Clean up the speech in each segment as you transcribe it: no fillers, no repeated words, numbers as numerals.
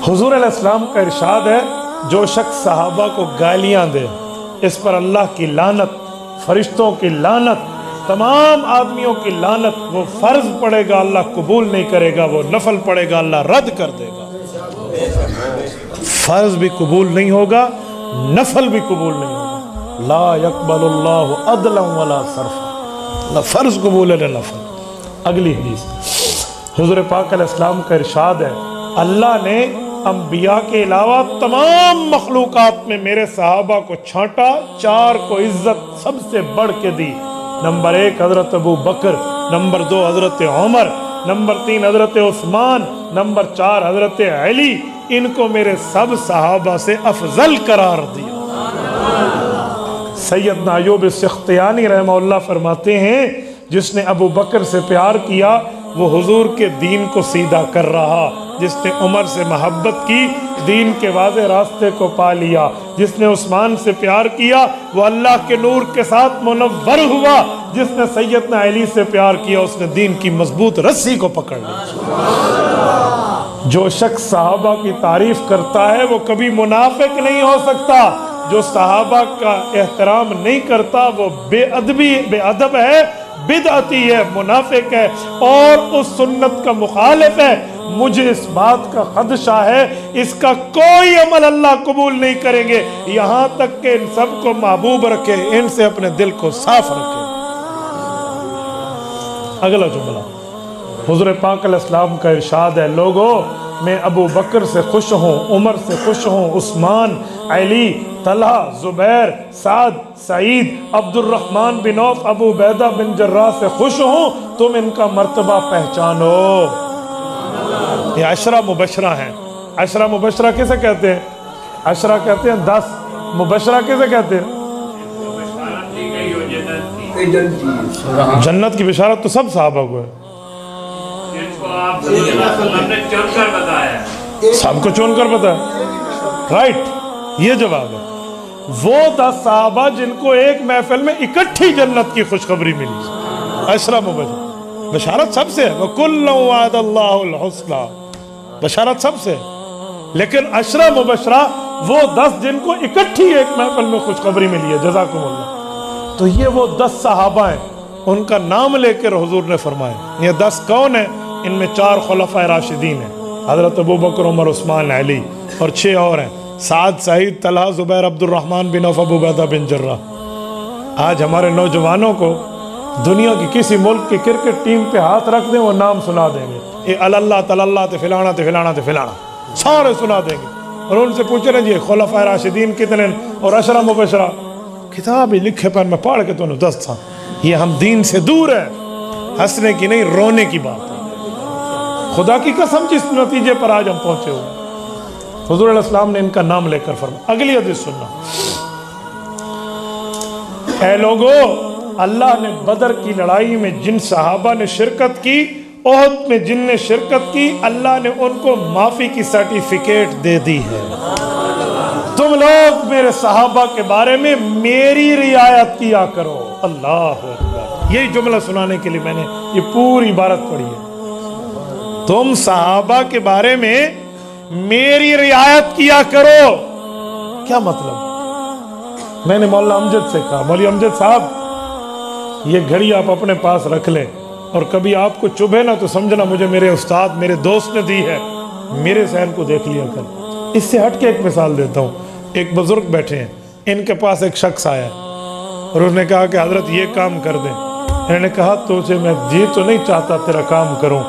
हुजूर अलैहिस्सलाम का इरशाद है, जो शख्स सहाबा को गालियाँ दे इस पर अल्लाह की लानत, फरिश्तों की लानत, तमाम आदमियों की लानत। वो फ़र्ज पड़ेगा अल्लाह कबूल नहीं करेगा, वो नफल पड़ेगा अल्लाह रद्द कर देगा। फ़र्ज भी कबूल नहीं होगा, नफल भी कबूल नहीं होगा। ला यक़बलुल्लाहु अदलन वला सरफ़ा, न फ़र्ज कबूल है न नफल। अगली हदीस हुज़ूर पाक अलैहिस्सलाम का इरशाद है, अल्लाह ने अंबिया के अलावा तमाम मखलूक़ात में मेरे सहाबा को छांटा, चार को इज्जत सबसे बढ़ के दी। नंबर 1 हज़रत अबू बकर, नंबर 2 हज़रत उमर, नंबर 3 हज़रत उस्मान, नंबर 4 हज़रत अली। इनको मेरे सब सहाबा से अफजल करार दिया। सैयदना अय्यूब सिख्तियानी रहमहुल्लाह फरमाते हैं, जिसने अबू बकर से प्यार किया वो हुजूर के दीन को सीधा कर रहा, जिसने उमर से मोहब्बत की दीन के वाज़े रास्ते को पा लिया, जिसने उस्मान से प्यार किया वो अल्लाह के नूर के साथ मुनव्वर हुआ, जिसने सैयदना अली से प्यार किया उसने दीन की मजबूत रस्सी को पकड़ लिया। जो शख्स सहाबा की तारीफ करता है वो कभी मुनाफिक नहीं हो सकता। जो सहाबा का एहतराम नहीं करता वो बेअदब है, बिदअती है, मुनाफिक है और उस सुन्नत का मुखालिफ है। मुझे इस बात का खदशा है इसका कोई अमल अल्लाह कबूल नहीं करेंगे, यहाँ तक कि इन सबको महबूब रखे, इनसे अपने दिल को साफ रखे। अगला जुमला हुज़ूर पाक अलैहिस्सलाम का इरशाद है, लोगों मैं अबू बकर से खुश हूँ, उमर से खुश हूँ, उस्मान, अली, तलहा, जुबैर, साद, सईद, अब्दुर्रहमान बिन औफ, अबू उबैदा बिन जर्राह से खुश हूँ, तुम इनका मर्तबा पहचानो। ये अशरा मुबशरा हैं। अशरा मुबशरा किसे कहते हैं? अशरा कहते हैं 10, मुबशरा किसे कहते हैं? जन्नत की बिशारत तो सब सहाबा को है, सबको चुनकर बताया। राइट, ये जवाब है। वो 10 सहाबा जिनको एक महफिल में इकट्ठी जन्नत की खुशखबरी मिली, अशरा मुबशरा। बशारत सबसे है, वकुल्लु वअदल्लाहुल हुस्ना, बशारत सबसे है, लेकिन अशरा मुबशरा वो 10 जिनको इकट्ठी एक महफिल में खुशखबरी मिली है। जज़ाकुमुल्लाह। तो ये वो 10 सहाबा हैं, उनका नाम लेकर हुजूर ने फरमाया। ये 10 कौन है? इनमें 4 खुलफाए राशिदीन हैं, हज़रत अबू बकर, उमर, उस्मान, अली, और 6 और हैं, साद, सईद, तलहा, जुबैर, अब्दुर्रहमान बिन औफ, अबू उबैदा बिन जर्राह। आज हमारे नौजवानों को दुनिया की किसी मुल्क की क्रिकेट टीम पे हाथ रख दें वो नाम सुना देंगे, ये अल्लाह तल्ला ते फिलाना ते फिलाना ते फिलाना सारे सुना देंगे। और उनसे पूछ रहे जी खुलफाए राशिदीन कितने और अशरा मुबशरा, किताब ही लिखे पर मैं पढ़ के तो 10 था। ये हम दीन से दूर है, हंसने की नहीं रोने की बात है। खुदा की कसम जिस नतीजे पर आज हम पहुंचे हुए, हुजूर अलैहिस्सलाम ने इनका नाम लेकर फरमाया। अगली हदीस सुनना, ऐ लोगों, अल्लाह ने बदर की लड़ाई में जिन सहाबा ने शिरकत की, ओहद में जिनने शिरकत की, अल्लाह ने उनको माफी की सर्टिफिकेट दे दी है। तुम लोग मेरे सहाबा के बारे में मेरी रियायत किया करो। अल्लाह अकबर। यही जुमला सुनाने के लिए मैंने ये पूरी इबारत पढ़ी है। तुम सहाबा के बारे में मेरी रियायत किया करो। क्या मतलब? मैंने मौला अमजद से कहा, मौली अमजद साहब ये घड़ी आप अपने पास रख लें और कभी आपको चुभे ना तो समझना मुझे मेरे उस्ताद, मेरे दोस्त ने दी है, मेरे सहन को देख लिया कर। इससे हट के एक मिसाल देता हूँ। एक बुजुर्ग बैठे हैं, इनके पास एक शख्स आया और उसने कहा कि हजरत ये काम कर दें। इन्होंने कहा तुझे मैं जी तो नहीं चाहता तेरा काम करूं,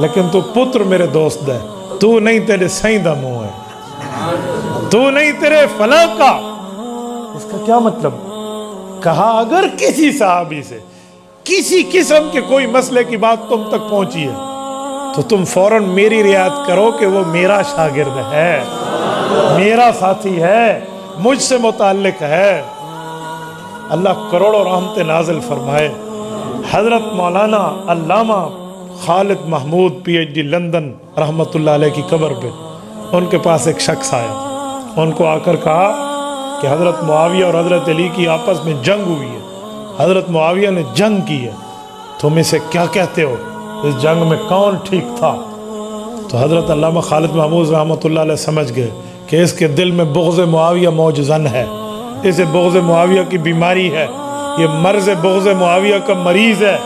लेकिन तू पुत्र मेरे दोस्त है, तू नहीं तेरे सही दा मुंह है, तू नहीं तेरे फलां का। इसका क्या मतलब? कहा अगर किसी सहाबी से किसी किस्म के कोई मसले की बात तुम तक पहुंची है तो तुम फौरन मेरी रियायत करो कि वो मेरा शागिर्द है, मेरा साथी है, मुझसे मुताल्लिक है। अल्लाह करोड़ों रहमत नाजिल फरमाए। हजरत मौलाना अल्लामा खालिद महमूद PhD लंदन रहमतुल्लाह अलैह की कब्र पे उनके पास एक शख्स आया, उनको आकर कहा कि हज़रत मुआविया और हज़रत अली की आपस में जंग हुई है, हज़रत मुआविया ने जंग की है, तुम इसे क्या कहते हो? इस जंग में कौन ठीक था? تو حضرت علامہ خالد محمود رحمۃ اللہ علیہ سمجھ گئے کہ اس کے دل میں بغض معاویہ موجزن ہے، اسے بغض معاویہ کی بیماری ہے، یہ مرض بغض معاویہ کا مریض ہے،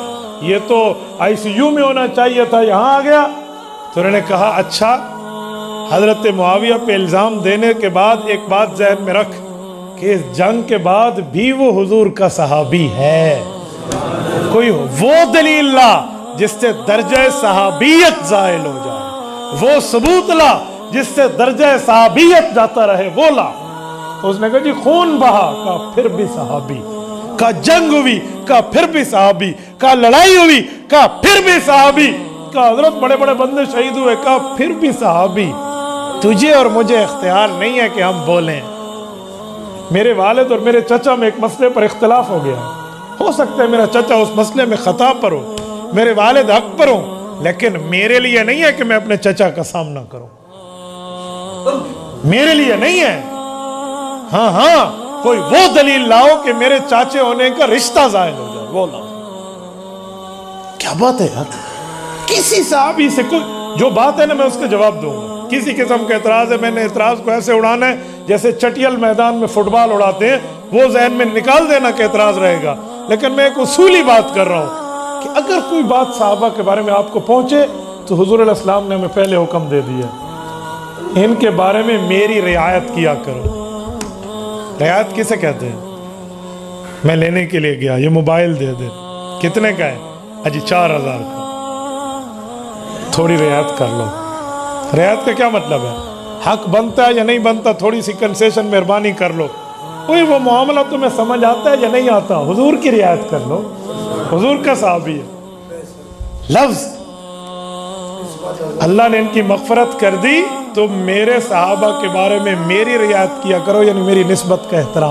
یہ تو ICU میں ہونا چاہیے تھا، یہاں آ گیا۔ تو انہوں نے کہا اچھا، حضرت معاویہ پہ الزام دینے کے بعد ایک بات ذہن میں رکھ کہ اس جنگ کے بعد بھی وہ حضور کا صحابی ہے، کوئی وہ دلیل لا جس سے درجہ صحابیت زائل ہو جائے، وہ ثبوت لا جس سے درجہ صحابیت جاتا رہے، وہ لا۔ تو اس نے کہا جی خون بہا، کہا پھر بھی صحابی، کہا جنگ ہوئی، کہا پھر بھی صحابی، کہا لڑائی ہوئی، کہا پھر بھی صحابی، کہا حضرت بڑے بڑے بندے شہید ہوئے، کہا پھر بھی صحابی۔ تجھے اور مجھے اختیار نہیں ہے کہ ہم بولیں۔ میرے والد اور میرے چچا میں ایک مسئلے پر اختلاف ہو گیا، ہو سکتا ہے میرا چچا اس مسئلے میں خطا پر ہو، میرے والد حق پر ہو، لیکن میرے لیے نہیں ہے کہ میں اپنے چچا کا سامنا کروں، میرے لیے نہیں ہے۔ ہاں ہاں، کوئی وہ دلیل لاؤ کہ میرے چاچے ہونے کا رشتہ زائل ہو جائے، وہ لاؤ۔ کیا بات ہے یار، کسی صحابی سے کوئی جو بات ہے نا میں اس کا جواب دوں گا۔ کسی قسم کا اعتراض ہے، میں نے اعتراض کو ایسے اڑانا ہے جیسے چٹیل میدان میں فٹ بال اڑاتے ہیں، وہ ذہن میں نکال دینا کہ اعتراض رہے گا، لیکن میں ایک اصولی بات کر رہا ہوں کہ اگر کوئی بات صحابہ کے بارے میں آپ کو پہنچے تو حضور علیہ السلام نے ہمیں پہلے حکم دے دیا، ان کے بارے میں میری رعایت کیا کرو۔ رعایت کسے کہتے ہیں؟ میں لینے کے لیے گیا، یہ موبائل دے دے، کتنے کا ہے؟ اجی 4000 کا، تھوڑی رعایت کر لو۔ رعایت کا کیا مطلب ہے؟ حق بنتا ہے یا نہیں بنتا، تھوڑی سی کنسیشن مہربانی کر لو۔ کوئی وہ معاملہ تمہیں سمجھ آتا ہے یا نہیں آتا، حضور کی رعایت کر لو، حضور کا صحابی ہے۔ لفظ اللہ نے ان کی مغفرت کر دی تو میرے صحابہ کے بارے میں میری رعایت کیا کرو، یعنی میری نسبت کا احترام۔